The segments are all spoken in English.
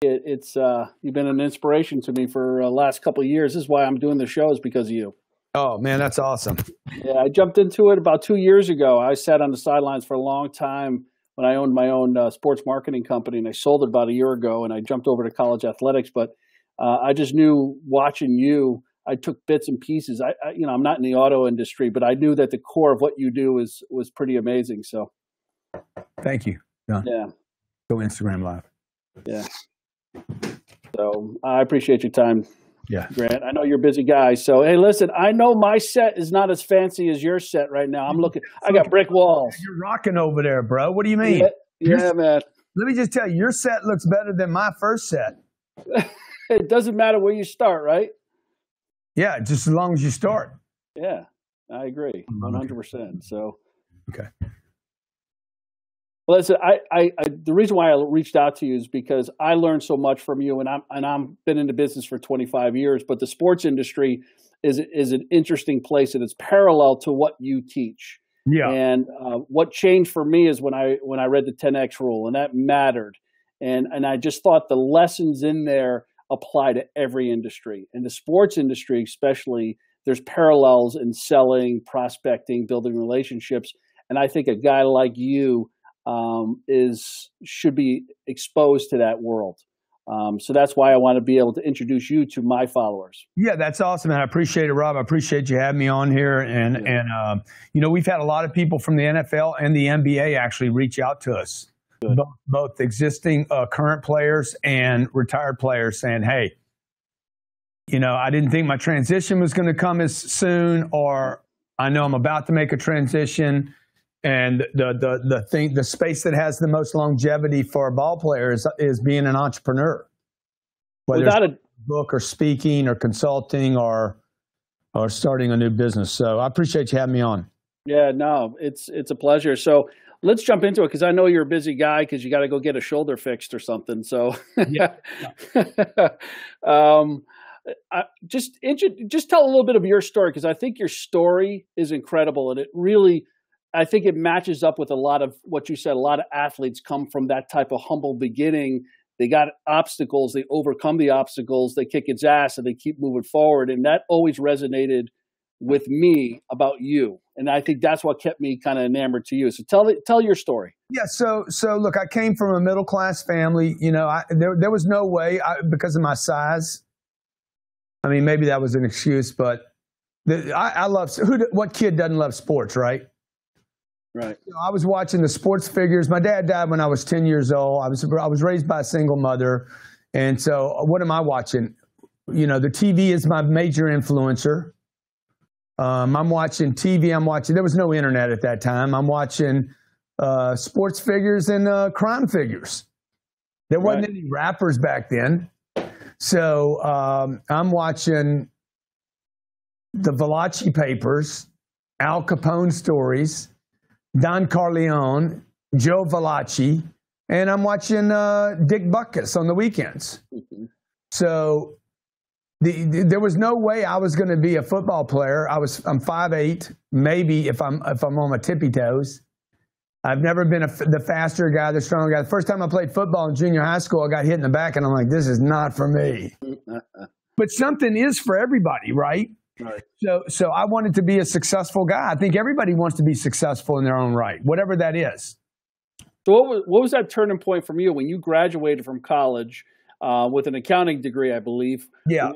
It's you've been an inspiration to me for the last couple of years. This is why I'm doing the shows because of you. Oh man, that's awesome. Yeah, I jumped into it about 2 years ago. I sat on the sidelines for a long time when I owned my own sports marketing company, and I sold it about a year ago. And I jumped over to college athletics, but I just knew watching you. I took bits and pieces. I'm not in the auto industry, but I knew that the core of what you do was pretty amazing. So, thank you. Don. Yeah, Go Instagram Live. Yeah. So I appreciate your time. Yeah. Grant, I know you're a busy guy. So, hey, listen, I know my set is not as fancy as your set right now. I got brick walls. You're rocking over there, bro. What do you mean? Yeah, man. Let me just tell you, your set looks better than my first set. It doesn't matter where you start, right? Yeah, just as long as you start. Yeah, I agree. 100%. So, okay. Listen, the reason why I reached out to you is because I learned so much from you, and I'm been in the business for 25 years. But the sports industry is an interesting place, and it's parallel to what you teach. Yeah. And what changed for me is when I read the 10X rule, and that mattered. And I just thought the lessons in there apply to every industry, and the sports industry especially. There's parallels in selling, prospecting, building relationships, and I think a guy like you should be exposed to that world. So that's why I want to be able to introduce you to my followers. Yeah, that's awesome. And I appreciate it, Rob. I appreciate you having me on here. And we've had a lot of people from the NFL and the NBA actually reach out to us, both existing current players and retired players saying, hey, I didn't think my transition was going to come as soon, or I know I'm about to make a transition. And the space that has the most longevity for a ball player is being an entrepreneur, whether it's a book or speaking or consulting or starting a new business. So I appreciate you having me on. Yeah, no, it's a pleasure. So let's jump into it because I know you're a busy guy because you got to go get a shoulder fixed or something. So yeah. Just tell a little bit of your story because I think your story is incredible and it really. I think it matches up with a lot of what you said. A lot of athletes come from that type of humble beginning. They got obstacles. They overcome the obstacles. They kick its ass and they keep moving forward. And that always resonated with me about you. And I think that's what kept me kind of enamored to you. So tell your story. Yeah. So look, I came from a middle class family. There was no way because of my size. I mean, maybe that was an excuse, but I love what kid doesn't love sports, right? Right. I was watching the sports figures. My dad died when I was 10 years old. I was raised by a single mother. And so what am I watching? The TV is my major influencer. I'm watching TV. There was no internet at that time. I'm watching sports figures and crime figures. There wasn't any rappers back then. So I'm watching the Valachi papers, Al Capone stories, Don Corleone, Joe Valachi, and I'm watching Dick Butkus on the weekends. Mm-hmm. So there was no way I was going to be a football player. I'm 5'8", maybe if I'm on my tippy toes. I've never been the faster guy, the stronger guy. The first time I played football in junior high school, I got hit in the back, and I'm like, this is not for me. But something is for everybody, right? Right. So I wanted to be a successful guy. I think everybody wants to be successful in their own right, whatever that is. So what was that turning point from you when you graduated from college with an accounting degree, I believe? Yeah.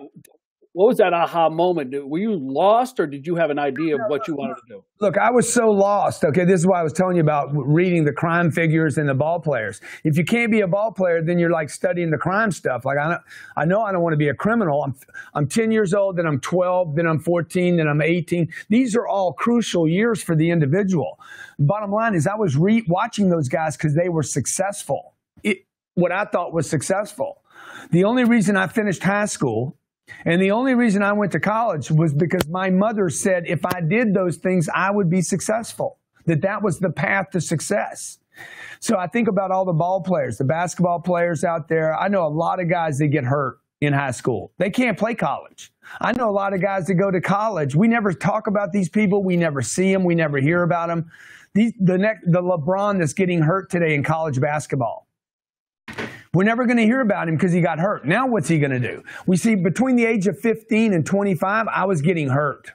What was that aha moment? Were you lost or did you have an idea of what you wanted to do? Look, I was so lost. Okay, this is why I was telling you about reading the crime figures and the ball players. If you can't be a ball player, then you're like studying the crime stuff. Like I know I don't want to be a criminal. I'm 10 years old, then I'm 12, then I'm 14, then I'm 18. These are all crucial years for the individual. Bottom line is I was watching those guys because they were successful. What I thought was successful. The only reason I finished high school and the only reason I went to college was because my mother said if I did those things, I would be successful, that was the path to success. So I think about all the ball players, the basketball players out there. I know a lot of guys that get hurt in high school. They can't play college. I know a lot of guys that go to college. We never talk about these people. We never see them. We never hear about them. The LeBron that's getting hurt today in college basketball. We're never going to hear about him because he got hurt. Now what's he going to do? We see between the age of 15 and 25, I was getting hurt.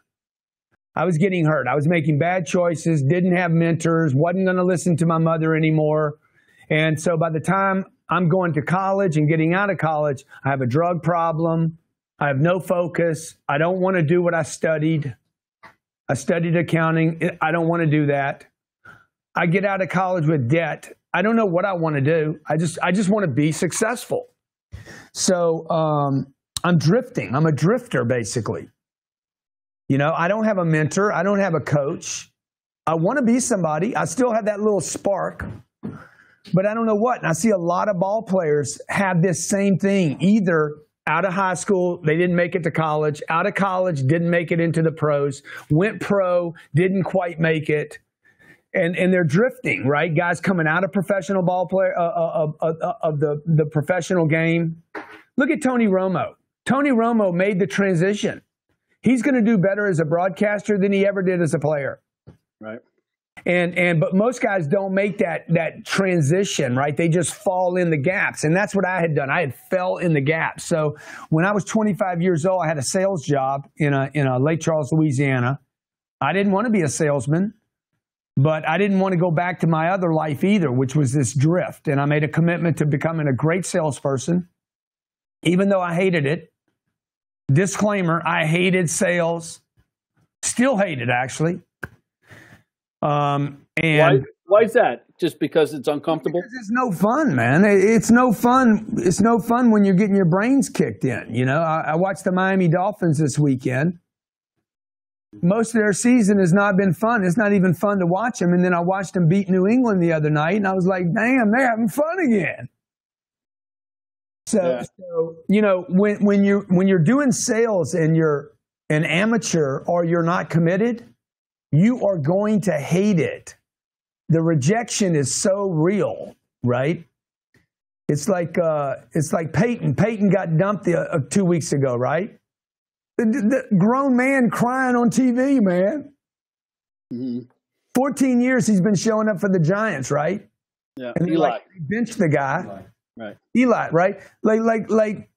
I was making bad choices, didn't have mentors, wasn't going to listen to my mother anymore. And so by the time I'm going to college and getting out of college, I have a drug problem. I have no focus. I don't want to do what I studied. I studied accounting. I don't want to do that. I get out of college with debt. I don't know what I want to do. I just want to be successful. So I'm drifting. I'm a drifter, basically. You know, I don't have a mentor. I don't have a coach. I want to be somebody. I still have that little spark, but I don't know what. And I see a lot of ball players have this same thing. Either out of high school, they didn't make it to college. Out of college, didn't make it into the pros. Went pro, didn't quite make it. And they're drifting, right? Guys coming out of professional ball player of the professional game. Look at Tony Romo. Tony Romo made the transition. He's going to do better as a broadcaster than he ever did as a player. Right. But most guys don't make that transition, right? They just fall in the gaps. And that's what I had done. I had fell in the gaps. So when I was 25 years old, I had a sales job in a Lake Charles, Louisiana. I didn't want to be a salesman, but I didn't want to go back to my other life either, which was this drift. And I made a commitment to becoming a great salesperson, even though I hated it. Disclaimer, I hated sales. Still hate it, actually. And why is that? Just because it's uncomfortable? Because it's no fun, man. It's no fun. It's no fun when you're getting your brains kicked in. You know, I watched the Miami Dolphins this weekend. Most of their season has not been fun. It's not even fun to watch them. And then I watched them beat New England the other night, and I was like, damn, they're having fun again. So you know, when you're doing sales and you're an amateur or you're not committed, you are going to hate it. The rejection is so real, right? It's like Peyton. Peyton got dumped 2 weeks ago, right? The grown man crying on TV, man. Mm-hmm. 14 years he's been showing up for the Giants, right? Yeah, and Eli. Benched the guy. Right. Eli, right? Like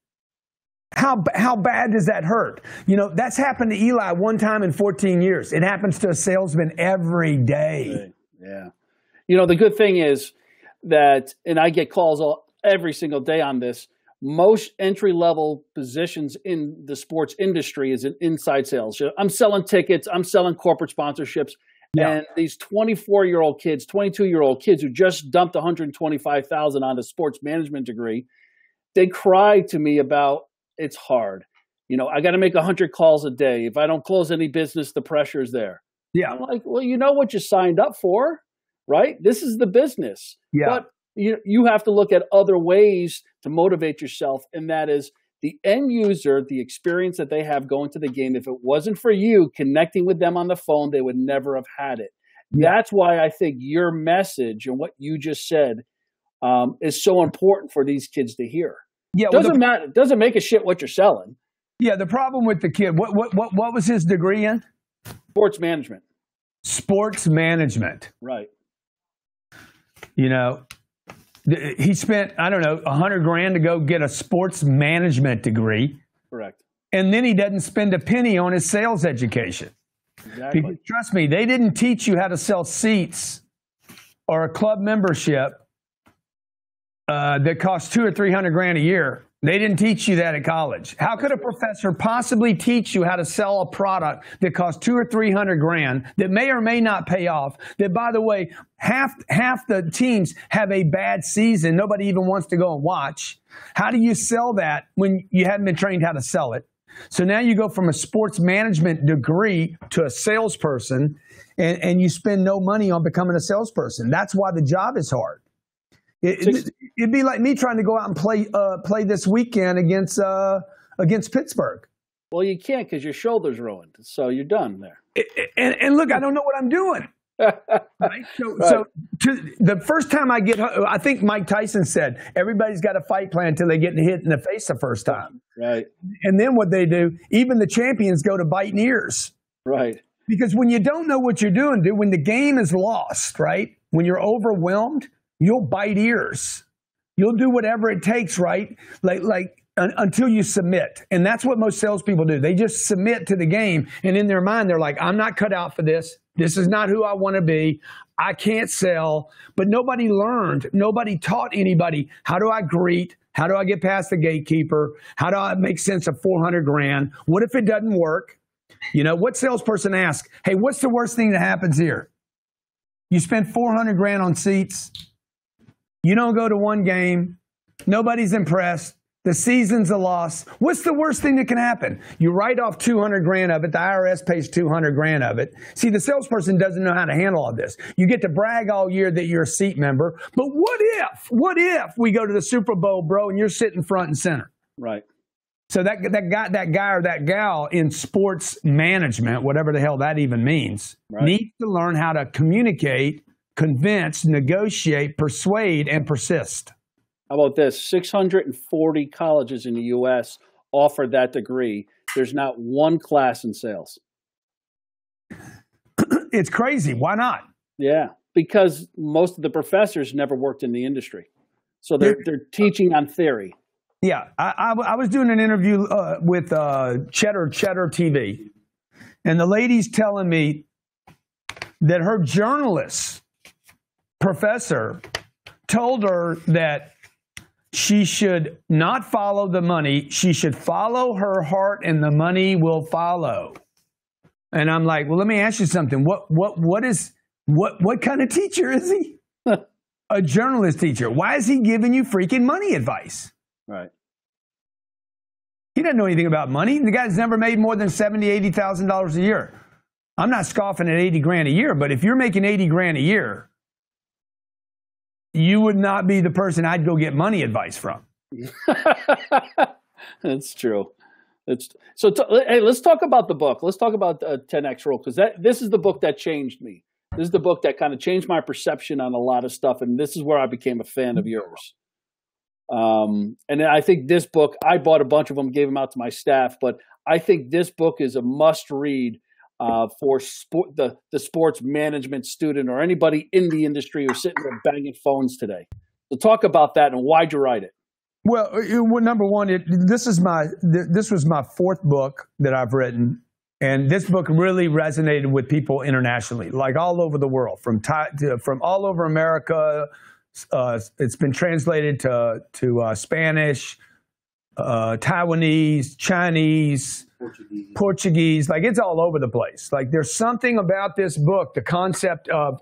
how bad does that hurt? You know, that's happened to Eli one time in 14 years. It happens to a salesman every day. Yeah. You know, the good thing is that, and I get calls every single day on this, most entry-level positions in the sports industry is in inside sales. I'm selling tickets. I'm selling corporate sponsorships. Yeah. And these 24-year-old kids, 22-year-old kids who just dumped $125,000 on a sports management degree, they cry to me about it's hard. You know, I got to make 100 calls a day. If I don't close any business, the pressure's there. Yeah. I'm like, well, you know what you signed up for, right? This is the business. Yeah. But you have to look at other ways to motivate yourself, and that is the end user, the experience that they have going to the game. If it wasn't for you connecting with them on the phone, they would never have had it. Yeah. That's why I think your message and what you just said is so important for these kids to hear. Yeah, doesn't matter. It doesn't make a shit what you're selling. Yeah, the problem with the kid, what was his degree in? Sports management. Sports management. Right. You know, he spent, I don't know, $100,000 to go get a sports management degree. Correct. And then he doesn't spend a penny on his sales education. Exactly. Because trust me, they didn't teach you how to sell seats or a club membership that costs $200,000 or $300,000 a year. They didn't teach you that at college. How could a professor possibly teach you how to sell a product that costs $200,000 or $300,000 that may or may not pay off? That, by the way, half the teams have a bad season. Nobody even wants to go and watch. How do you sell that when you haven't been trained how to sell it? So now you go from a sports management degree to a salesperson, and you spend no money on becoming a salesperson. That's why the job is hard. It'd be like me trying to go out and play this weekend against Pittsburgh. Well, you can't because your shoulder's ruined, so you're done there. And look, I don't know what I'm doing. Right? So the first time I think Mike Tyson said, everybody's got a fight plan until they get hit in the face the first time. Right. And then what they do, even the champions go to biting ears. Right. Because when you don't know what you're doing, when the game is lost, right? When you're overwhelmed, you'll bite ears. You'll do whatever it takes, right? Until you submit. And that's what most salespeople do. They just submit to the game. And in their mind, they're like, I'm not cut out for this. This is not who I want to be. I can't sell. But nobody learned. Nobody taught anybody. How do I greet? How do I get past the gatekeeper? How do I make sense of 400 grand? What if it doesn't work? You know, what salesperson asks, hey, what's the worst thing that happens here? You spend 400 grand on seats. You don't go to one game. Nobody's impressed. The season's a loss. What's the worst thing that can happen? You write off 200 grand of it. The IRS pays 200 grand of it. See, the salesperson doesn't know how to handle all this. You get to brag all year that you're a seat member. But what if we go to the Super Bowl, bro, and you're sitting front and center? Right. So that guy or that gal in sports management, whatever the hell that even means, needs to learn how to communicate, convince, negotiate, persuade, and persist. How about this? 640 colleges in the U.S. offer that degree. There's not one class in sales. It's crazy. Why not? Yeah, because most of the professors never worked in the industry. So they're teaching on theory. Yeah, I was doing an interview with Cheddar TV, and the lady's telling me that her journalist professor told her that she should not follow the money. She should follow her heart, and the money will follow. And I'm like, well, let me ask you something. What kind of teacher is he? A journalist teacher. Why is he giving you freaking money advice? Right. He doesn't know anything about money. The guy's never made more than $70,000, $80,000 a year. I'm not scoffing at 80 grand a year, but if you're making 80 grand a year, you would not be the person I'd go get money advice from. That's true. Hey, let's talk about the book. Let's talk about 10X Rule, because this is the book that changed me. This is the book that kind of changed my perception on a lot of stuff, and this is where I became a fan of yours. And I think this book, I bought a bunch of them, gave them out to my staff, but I think this book is a must-read for the sports management student or anybody in the industry who's sitting there banging phones today. So talk about that and why'd you write it? Well, number one, this was my fourth book that I've written, and this book really resonated with people internationally, like all over the world, from all over America. It's been translated to Spanish, Taiwanese, Chinese, Portuguese. Like, it's all over the place. Like, there's something about this book, the concept of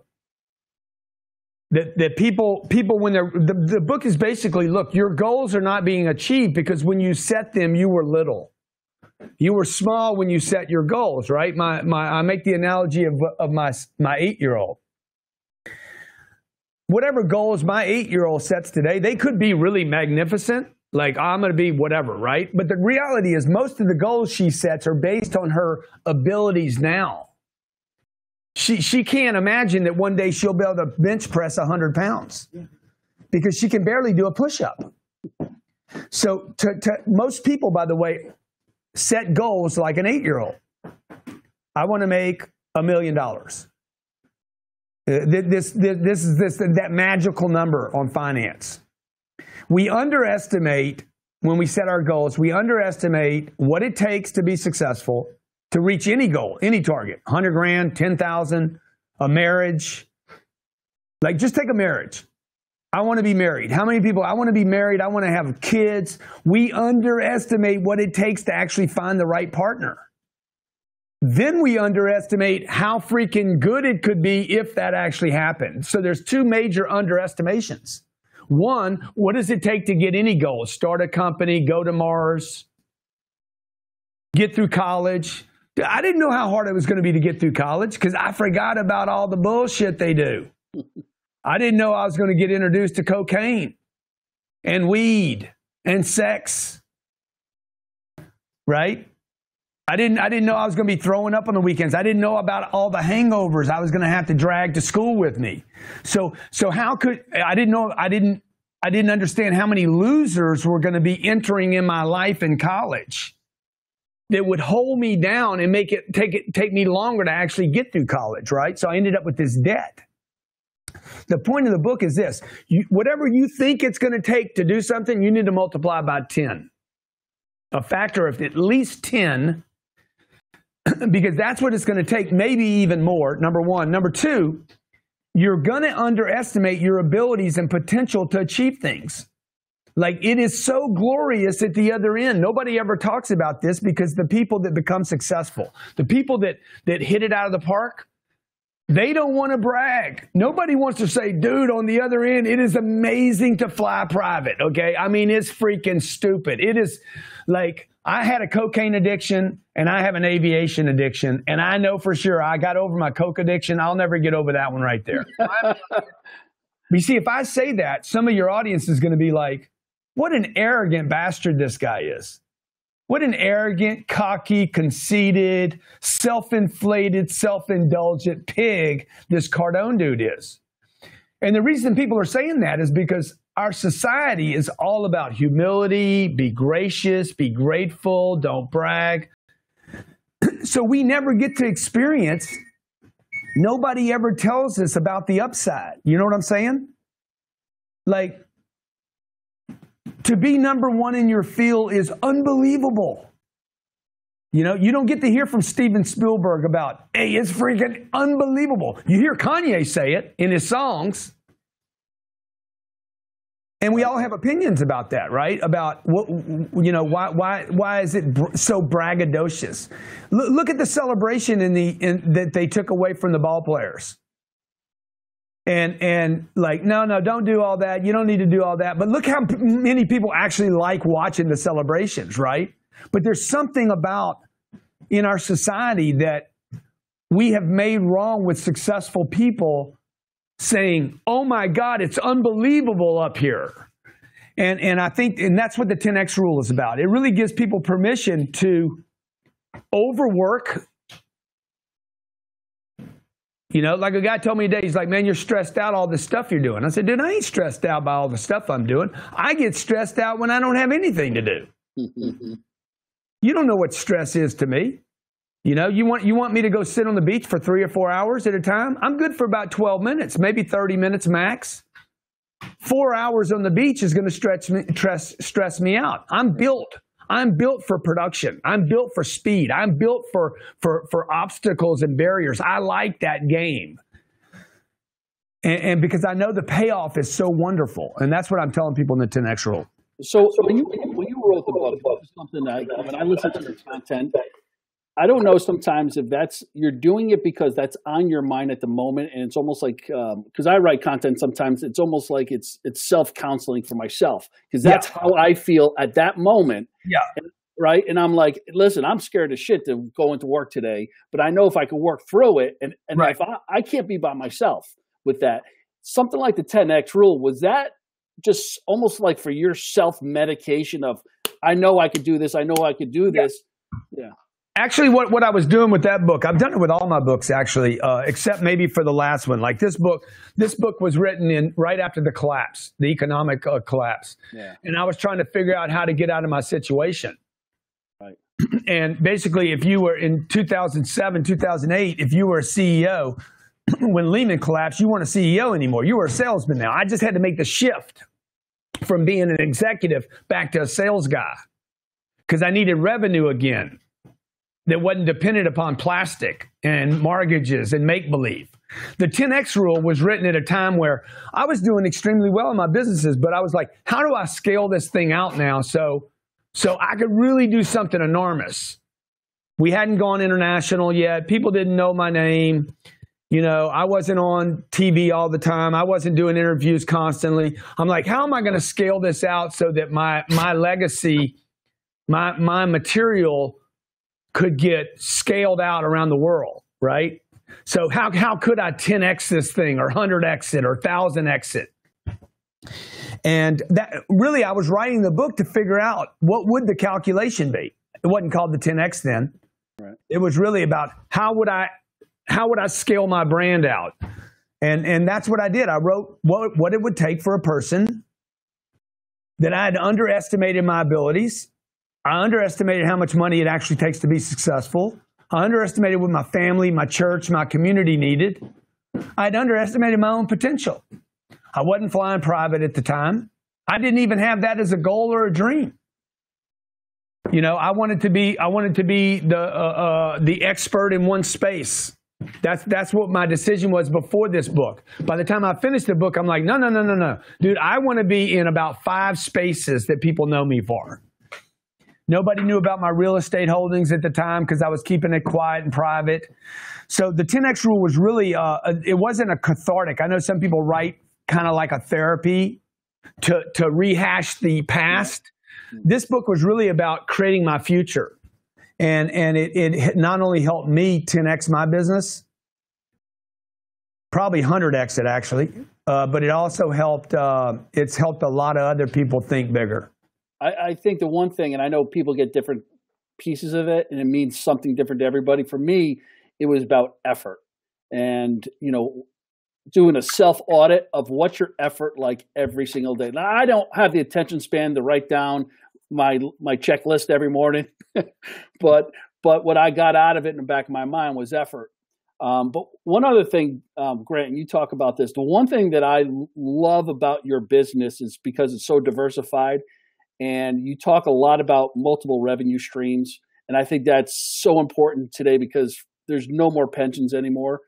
that people when the book is basically, look, your goals are not being achieved because when you set them, you were little. You were small when you set your goals, right? I make the analogy of my 8-year-old. Whatever goals my 8-year-old sets today, they could be really magnificent, like I'm going to be whatever, right? But the reality is most of the goals she sets are based on her abilities now. She can't imagine that one day she'll be able to bench press 100 pounds because she can barely do a push-up. So most people, by the way, set goals like an 8-year-old. I want to make $1 million. This is that magical number on finance. We underestimate, when we set our goals, we underestimate what it takes to be successful, to reach any goal, any target, 100 grand, 10,000, a marriage. Like, just take a marriage. I want to be married. How many people, I want to be married, I want to have kids. We underestimate what it takes to actually find the right partner. Then we underestimate how freaking good it could be if that actually happened. So there's two major underestimations. One, what does it take to get any goal? Start a company, go to Mars, get through college. I didn't know how hard it was going to be to get through college because I forgot about all the bullshit they do. I didn't know I was going to get introduced to cocaine and weed and sex, right? I didn't know I was going to be throwing up on the weekends. I didn't know about all the hangovers I was going to have to drag to school with me. So how could I didn't understand how many losers were going to be entering in my life in college that would hold me down and take me longer to actually get through college, right? So I ended up with this debt. The point of the book is this. Whatever you think it's going to take to do something, you need to multiply by 10. A factor of at least 10, because that's what it's going to take, maybe even more, number one. Number two, you're going to underestimate your abilities and potential to achieve things. Like, it is so glorious at the other end. Nobody ever talks about this, because the people that become successful, the people that hit it out of the park, they don't want to brag. Nobody wants to say, dude, on the other end, it is amazing to fly private, okay? I mean, it's freaking stupid. It is like, I had a cocaine addiction and I have an aviation addiction, and I know for sure I got over my coke addiction. I'll never get over that one right there. You see, if I say that, some of your audience is going to be like, what an arrogant bastard this guy is. What an arrogant, cocky, conceited, self-inflated, self-indulgent pig this Cardone dude is. And the reason people are saying that is because our society is all about humility, be gracious, be grateful, don't brag. So we never get to experience, nobody ever tells us about the upside. You know what I'm saying? Like, to be number one in your field is unbelievable. You know, you don't get to hear from Steven Spielberg about, hey, it's freaking unbelievable. You hear Kanye say it in his songs. And we all have opinions about that, right? About what, you know, why is it so braggadocious? Look at the celebration that they took away from the ball players. And like, no, don't do all that. You don't need to do all that. But look how many people actually like watching the celebrations, right? But there's something about in our society that we have made wrong with successful people saying, oh my God, it's unbelievable up here. And I think, and that's what the 10X rule is about. It really gives people permission to overwork. You know, like a guy told me today, he's like, man, you're stressed out all this stuff you're doing. I said, dude, I ain't stressed out by all the stuff I'm doing. I get stressed out when I don't have anything to do. You don't know what stress is to me. You know, you want me to go sit on the beach for 3 or 4 hours at a time? I'm good for about 12 minutes, maybe 30 minutes max. 4 hours on the beach is going to stress me out. I'm built for production. I'm built for speed. I'm built for obstacles and barriers. I like that game. And because I know the payoff is so wonderful. And that's what I'm telling people in the 10X rule. So when you wrote the book, something that when I listen to your content, I don't know sometimes if you're doing it because that's on your mind at the moment. And it's almost like, because I write content sometimes, it's almost like it's self-counseling for myself, because that's how I feel at that moment. Yeah. Right. And I'm like, listen, I'm scared as shit to go into work today, but I know if I can work through it, and right. If I can't be by myself with that, something like the 10X rule, was that just almost like for your self-medication of, I know I could do this. I know I could do this. Yeah. Actually, what I was doing with that book, I've done it with all my books, actually, except maybe for the last one. Like this book was written right after the collapse, the economic collapse. Yeah. And I was trying to figure out how to get out of my situation. Right. And basically, if you were in 2007, 2008, if you were a CEO, when Lehman collapsed, you weren't a CEO anymore. You were a salesman now. I just had to make the shift from being an executive back to a sales guy because I needed revenue again that wasn't dependent upon plastic and mortgages and make-believe. The 10X rule was written at a time where I was doing extremely well in my businesses, but I was like, how do I scale this thing out now so I could really do something enormous? We hadn't gone international yet. People didn't know my name. You know, I wasn't on TV all the time. I wasn't doing interviews constantly. I'm like, how am I going to scale this out so that my legacy, my material could get scaled out around the world, right? So how could I 10X this thing or 100X it or 1000X it? And that really, I was writing the book to figure out what would the calculation be. It wasn't called the 10X then. Right. It was really about how would I scale my brand out? And that's what I did. I wrote what it would take for a person that I had underestimated my abilities. I underestimated how much money it actually takes to be successful. I underestimated what my family, my church, my community needed. I'd underestimated my own potential. I wasn't flying private at the time. I didn't even have that as a goal or a dream. You know, I wanted to be the expert in one space. That's what my decision was before this book. By the time I finished the book, I'm like, no. Dude, I want to be in about 5 spaces that people know me for. Nobody knew about my real estate holdings at the time because I was keeping it quiet and private. So the 10X rule was really, it wasn't a cathartic. I know some people write kind of like a therapy to rehash the past. This book was really about creating my future. And it not only helped me 10X my business, probably 100X it actually, but it also helped, it's helped a lot of other people think bigger. I think the one thing, and I know people get different pieces of it, and it means something different to everybody. For me, it was about effort and, you know, doing a self-audit of what's your effort like every single day. Now, I don't have the attention span to write down my checklist every morning, but what I got out of it in the back of my mind was effort. But one other thing, Grant, and you talk about this, the one thing that I love about your business is because it's so diversified, and you talk a lot about multiple revenue streams. And I think that's so important today because there's no more pensions anymore.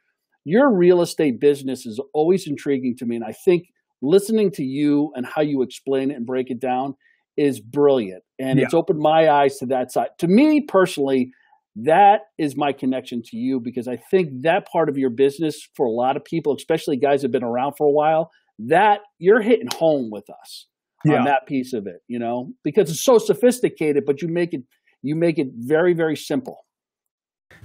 Your real estate business is always intriguing to me. And I think listening to you and how you explain it and break it down is brilliant. And it's opened my eyes to that side. To me personally, that is my connection to you, because I think that part of your business for a lot of people, especially guys that have been around for a while, that you're hitting home with us on that piece of it, you know, because it's so sophisticated, but you make it very, very simple.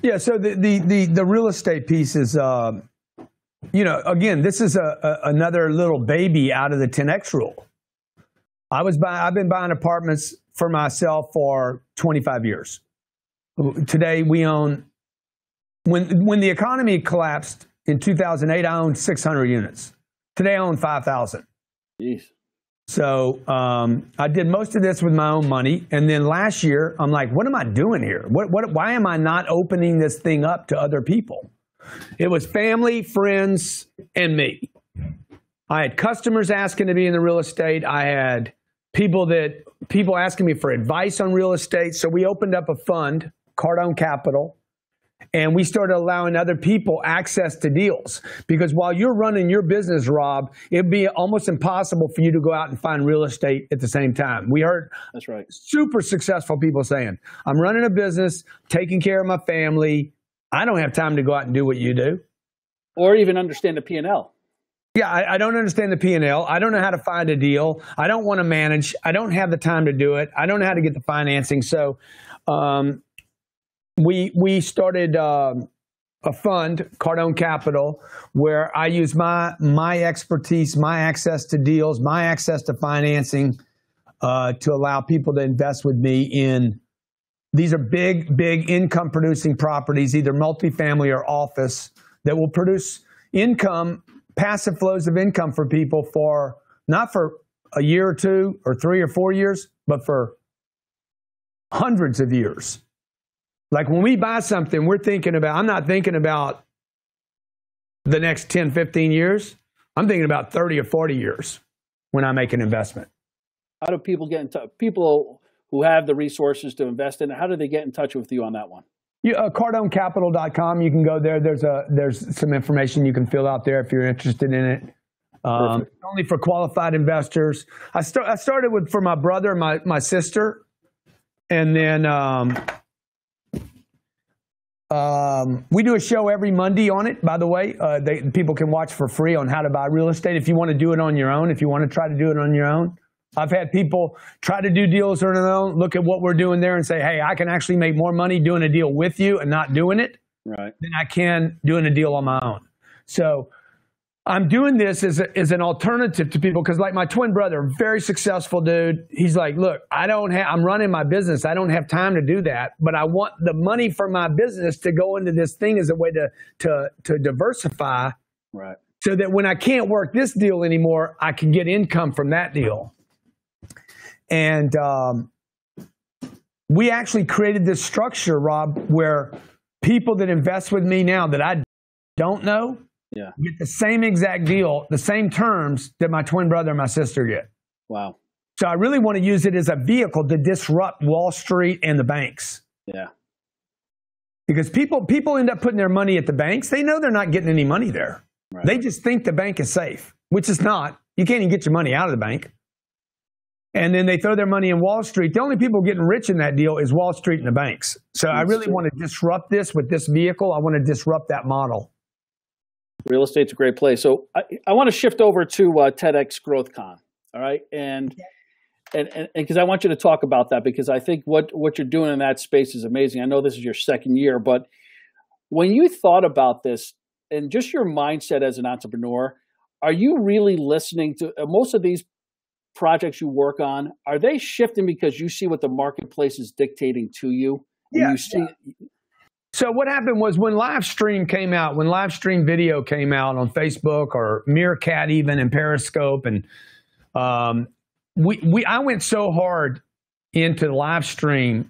Yeah. So the real estate piece is, you know, again, this is another little baby out of the 10X rule. I've been buying apartments for myself for 25 years. Today we own, when the economy collapsed in 2008, I owned 600 units. Today I own 5,000. Jeez. So I did most of this with my own money. And then last year, I'm like, what am I doing here? Why am I not opening this thing up to other people? It was family, friends, and me. I had customers asking to be in the real estate. I had people asking me for advice on real estate. So we opened up a fund, Cardone Capital, and we started allowing other people access to deals. Because while you're running your business, Rob, it'd be almost impossible for you to go out and find real estate at the same time. We heard that's right, super successful people saying, I'm running a business, taking care of my family. I don't have time to go out and do what you do. Or even understand the P&L. Yeah, I don't understand the P&L. I don't know how to find a deal. I don't want to manage. I don't have the time to do it. I don't know how to get the financing. So we started a fund, Cardone Capital, where I use my expertise, my access to deals, my access to financing to allow people to invest with me in. These are big income producing properties, either multifamily or office, that will produce income, passive flows of income for people for not for a year or 2 or 3 or 4 years, but for hundreds of years. Like when we buy something, I'm not thinking about the next 10, 15 years. I'm thinking about 30 or 40 years when I make an investment. How do people get in touch? People who have the resources to invest in it, how do they get in touch with you on that one? CardoneCapital.com. You can go there. There's some information you can fill out there if you're interested in it. Only for qualified investors. I started for my brother and my sister, and then we do a show every Monday on it. By the way, people can watch for free on how to buy real estate if you want to do it on your own. If you want to try to do it on your own. I've had people try to do deals on their own, look at what we're doing there and say, hey, I can actually make more money doing a deal with you and not doing it than I can doing a deal on my own. So I'm doing this as an alternative to people because, like my twin brother, very successful dude. He's like, look, I'm running my business. I don't have time to do that, but I want the money for my business to go into this thing as a way to diversify so that when I can't work this deal anymore, I can get income from that deal. And we actually created this structure, Rob, where people that invest with me now that I don't know, Yeah. get the same exact deal, the same terms that my twin brother and my sister get. Wow. So I really want to use it as a vehicle to disrupt Wall Street and the banks. Yeah. Because people end up putting their money at the banks. They know they're not getting any money there. Right. They just think the bank is safe, which is not. You can't even get your money out of the bank. And then they throw their money in Wall Street. The only people getting rich in that deal is Wall Street and the banks. So I really want to disrupt this with this vehicle. I want to disrupt that model. Real estate's a great place. So I want to shift over to TEDx GrowthCon. All right. And because I want you to talk about that, because I think what you're doing in that space is amazing. I know this is your second year, but when you thought about this and just your mindset as an entrepreneur, are you really listening to most of these projects you work on? Are they shifting because you see what the marketplace is dictating to you? Yeah. You see. So what happened was when live stream came out, when live stream video came out on Facebook or Meerkat even and Periscope, and I went so hard into the live stream.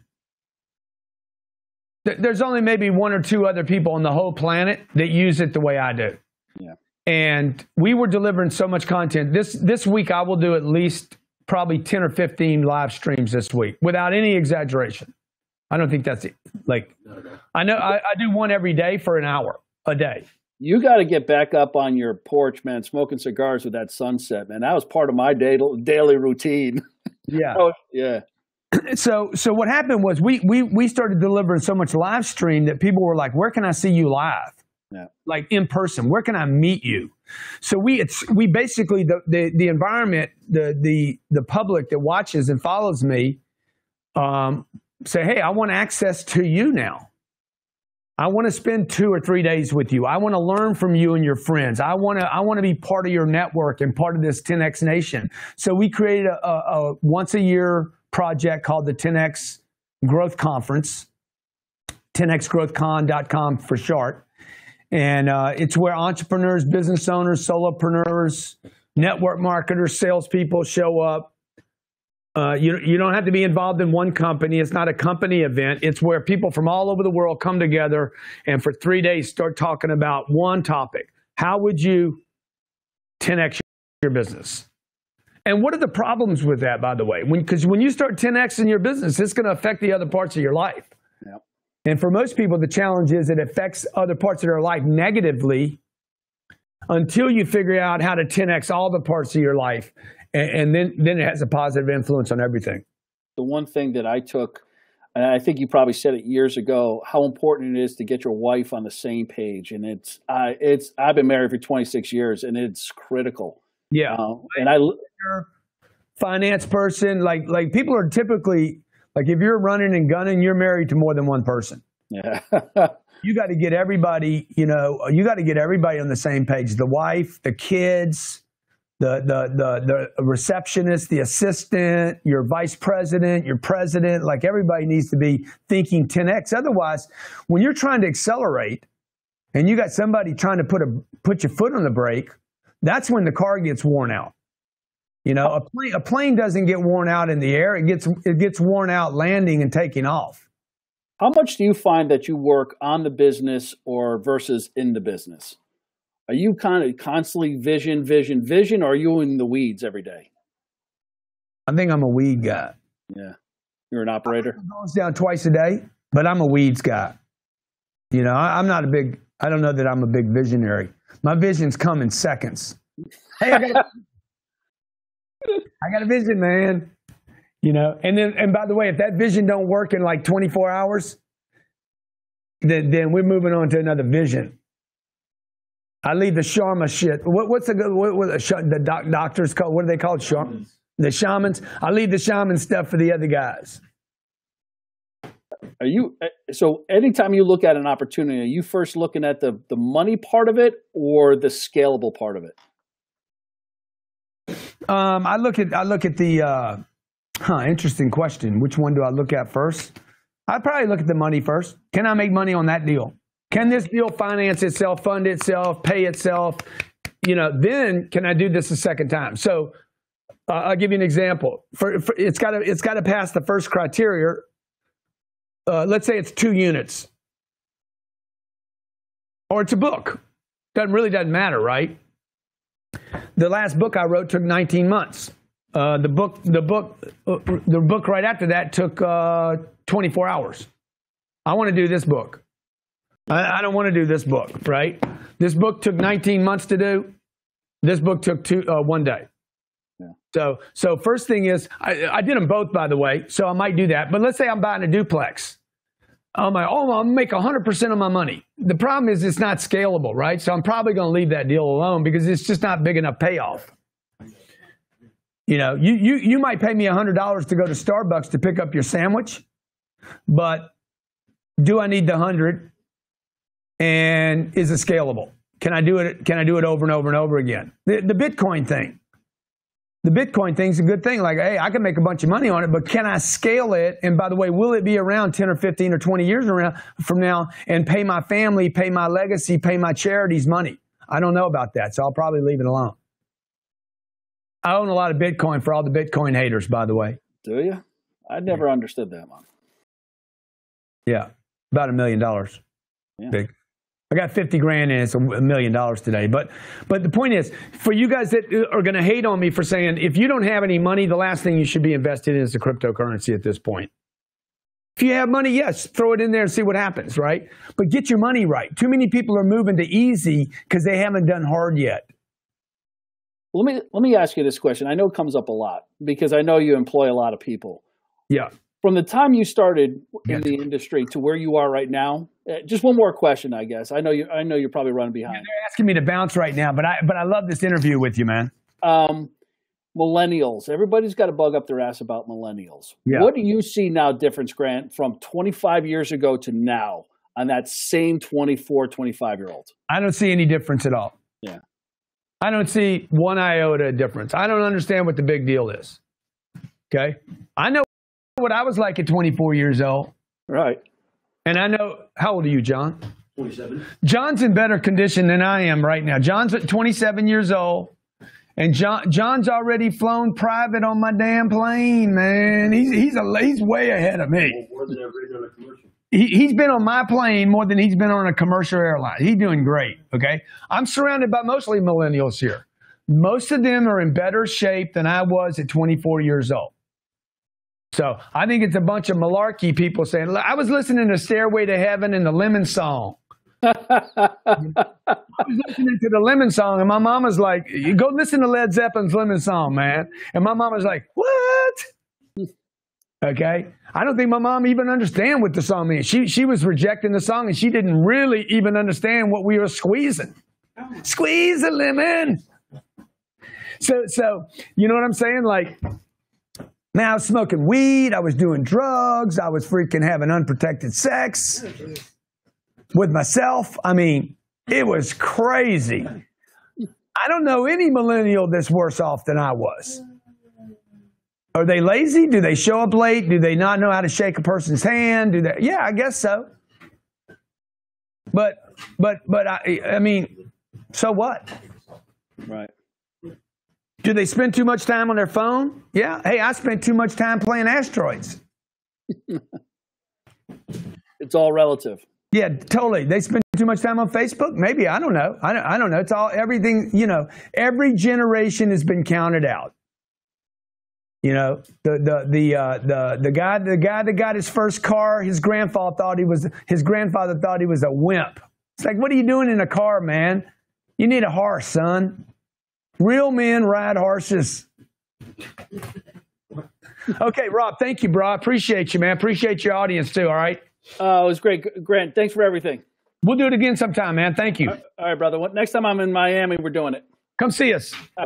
There's only maybe one or two other people on the whole planet that use it the way I do. Yeah. And we were delivering so much content. This week I will do at least probably 10 or 15 live streams this week without any exaggeration. I don't think that's it. Like, I know I do one every day for an hour a day. You got to get back up on your porch, man, smoking cigars with that sunset, man. That was part of my daily routine. Yeah. Yeah. So what happened was we started delivering so much live stream that people were like, where can I see you live? Yeah. Like in person, where can I meet you? So we basically, the environment, the public that watches and follows me, say, hey, I want access to you now. I want to spend 2 or 3 days with you. I want to learn from you and your friends. I want to be part of your network and part of this 10X Nation. So we created a once a year project called the 10X Growth Conference, 10xgrowthcon.com for short. And it's where entrepreneurs, business owners, solopreneurs, network marketers, salespeople show up. You don't have to be involved in one company. It's not a company event. It's where people from all over the world come together and for 3 days start talking about one topic. How would you 10X your business? And what are the problems with that, by the way? Because when you start 10X in your business, it's going to affect the other parts of your life. Yep. And for most people, the challenge is it affects other parts of their life negatively until you figure out how to 10X all the parts of your life. And then it has a positive influence on everything. The one thing that I took, and I think you probably said it years ago, how important it is to get your wife on the same page. And I've been married for 26 years, and it's critical. Yeah. And I, finance person, like people are typically, like if you're running and gunning, you're married to more than one person. yeah. You got to get everybody, you got to get everybody on the same page. The wife, the kids, the receptionist, the assistant, your vice president, your president, like everybody needs to be thinking 10X. Otherwise, when you're trying to accelerate and you got somebody trying to put your foot on the brake, that's when the car gets worn out. A plane doesn't get worn out in the air. It gets worn out landing and taking off. How much do you find that you work on the business or versus in the business? Are you kind of constantly vision, or are you in the weeds every day? I think I'm a weed guy. Yeah. You're an operator? It goes down twice a day, but I'm a weeds guy. I'm not I don't know that I'm a big visionary. My visions come in seconds. Hey, I got a vision, man. And by the way, if that vision don't work in like 24 hours, then we're moving on to another vision. I leave the Sharma shit. What's the doctors called? What are they called? Shamans. The shamans. I leave the shaman stuff for the other guys. So anytime you look at an opportunity, are you first looking at the money part of it or the scalable part of it? I look at the interesting question. Which one do I look at first? I'd probably look at the money first. Can I make money on that deal? Can this deal finance itself, fund itself, pay itself? Then can I do this a second time? So I'll give you an example. It's got to pass the first criteria. Let's say it's 2 units, or it's a book. Really doesn't matter, right? The last book I wrote took 19 months. The book right after that took 24 hours. I want to do this book. I don't want to do this book, right? This book took 19 months to do. This book took 1 day. Yeah. So first thing is, I did them both, by the way, so I might do that. But let's say I'm buying a duplex. I'm like, I'll make 100% of my money. The problem is it's not scalable, right? So I'm probably going to leave that deal alone because it's just not big enough payoff. You know, you might pay me $100 to go to Starbucks to pick up your sandwich, but do I need the 100? And is it scalable? Can I do it? Can I do it over and over and over again? The Bitcoin thing. The Bitcoin thing's a good thing. Like, hey, I can make a bunch of money on it, but can I scale it? And by the way, will it be around 10 or 15 or 20 years from now and pay my family, pay my legacy, pay my charities money? I don't know about that, so I'll probably leave it alone. I own a lot of Bitcoin for all the Bitcoin haters, by the way. Do you? I never understood that one. Yeah, about $1 million. Yeah. Big. I got 50 grand and it's $1 million today. But the point is, for you guys that are going to hate on me for saying, if you don't have any money, the last thing you should be invested in is the cryptocurrency at this point. If you have money, yes, throw it in there and see what happens, right? But get your money right. Too many people are moving to easy because they haven't done hard yet. Let me ask you this question. I know it comes up a lot because I know you employ a lot of people. Yeah. From the time you started in the industry to where you are right now, just one more question, I guess. I know you're probably running behind. Yeah, they're asking me to bounce right now, but I love this interview with you, man. Millennials. Everybody's got a bug up their ass about millennials. Yeah. What do you see now difference, Grant, from 25 years ago to now on that same 24, 25-year-old? I don't see any difference at all. Yeah. I don't see one iota difference. I don't understand what the big deal is. Okay? I know what I was like at 24 years old. Right. And I know, how old are you, John? 27. John's in better condition than I am right now. John's at 27 years old. And John's already flown private on my damn plane, man. He's way ahead of me. More than ever been on a commercial. He's been on my plane more than he's been on a commercial airline. He's doing great, okay? I'm surrounded by mostly millennials here. Most of them are in better shape than I was at 24 years old. So I think it's a bunch of malarkey people saying, I was listening to Stairway to Heaven and the Lemon Song. I was listening to the Lemon Song, and my mama's like, you go listen to Led Zeppelin's Lemon Song, man. And my mama's like, what? Okay? I don't think my mom even understand what the song means. She was rejecting the song, and she didn't really even understand what we were squeezing. Squeeze a lemon. So you know what I'm saying? Like, man, I was smoking weed. I was doing drugs. I was freaking having unprotected sex with myself. I mean, it was crazy. I don't know any millennial that's worse off than I was. Are they lazy? Do they show up late? Do they not know how to shake a person's hand? Yeah, I guess so. But I mean, so what? Right. Do they spend too much time on their phone? Yeah. Hey, I spent too much time playing asteroids. It's all relative. Yeah, totally. They spend too much time on Facebook? Maybe. I don't know. I don't know. It's all everything, you know, every generation has been counted out. You know, the guy that got his first car, his grandfather thought he was a wimp. It's like, what are you doing in a car, man? You need a horse, son. Real men ride horses. Okay, Rob, thank you, bro. I appreciate you, man. Appreciate your audience too, all right? It was great. Grant, thanks for everything. We'll do it again sometime, man. Thank you. All right, brother. Next time I'm in Miami, we're doing it. Come see us.